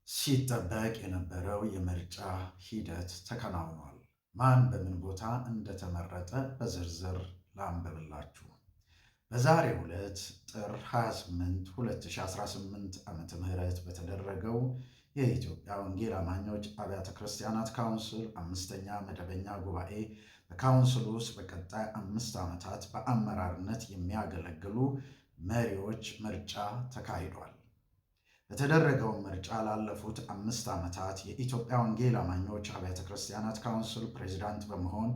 ሲጠበቅ የነበረው የምርጫ ሂደት ተከናውኗል። ማን በምን ቦታ እንደተመረጠ በዝርዝር ላንብብላችሁ። በዛሬው ዕለት ጥር 28 2018 ዓ.ም በተደረገው የኢትዮጵያ ወንጌል አማኞች አብያተ ክርስቲያናት ካውንስል 5ኛ መደበኛ ጉባኤ በካውንስሉ ውስጥ በቀጣይ 5 ዓመታት በአመራርነት የሚያገለግሉ መሪዎች ምርጫ ተካሂዷል። በተደረገው ምርጫ ላለፉት 5 ዓመታት የኢትዮጵያ ወንጌል አማኞች አብያተ ክርስቲያናት ካውንስል ፕሬዝዳንት በመሆን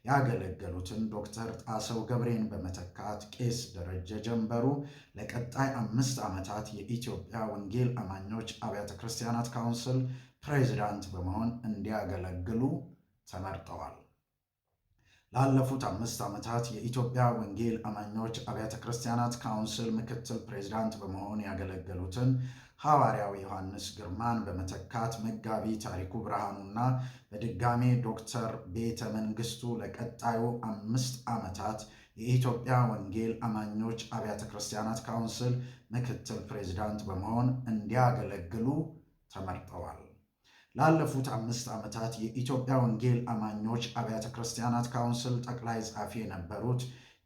ያገለገሉትን ዶክተር ጣሰው ገብሬን በመተካት ቄስ ደረጀ ጀንበሩ ለቀጣይ 5 ዓመታት የኢትዮጵያ ወንጌል አማኞች አብያተ ክርስቲያናት ካውንስል ፕሬዝዳንት በመሆን እንዲያገለግሉ ተመርጠዋል። ላለፉት 5 ዓመታት የኢትዮጵያ ወንጌል አማኞች አብያተ ክርስቲያናት ካውንስል ምክትል ፕሬዝዳንት በመሆን ያገለገሉትን ሐዋርያው ዮሐንስ ግርማን በመተካት መጋቢ ታሪኩ ብርሃኑና በድጋሜ ዶክተር ቤተ መንግስቱ ለቀጣዩ 5 ዓመታት የኢትዮጵያ ወንጌል አማኞች አብያተ ክርስቲያናት ካውንስል ምክትል ፕሬዝዳንት በመሆን እንዲያገለግሉ ተመርጠዋል። ላለፉት 5 ዓመታት የኢትዮጵያ ወንጌል አማኞች አብያተ ክርስቲያናት ካውንስል ጠቅላይ ጸሐፊ የነበሩት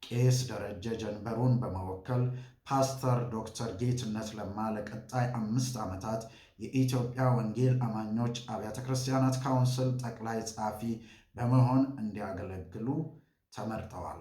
ቄስ ደረጀ ጀንበሩን በመወከል ፓስተር ዶክተር ጌትነት ለማ ለቀጣይ 5 ዓመታት የኢትዮጵያ ወንጌል አማኞች አብያተ ክርስቲያናት ካውንስል ጠቅላይ ጸሐፊ በመሆን እንዲያገለግሉ ተመርጠዋል።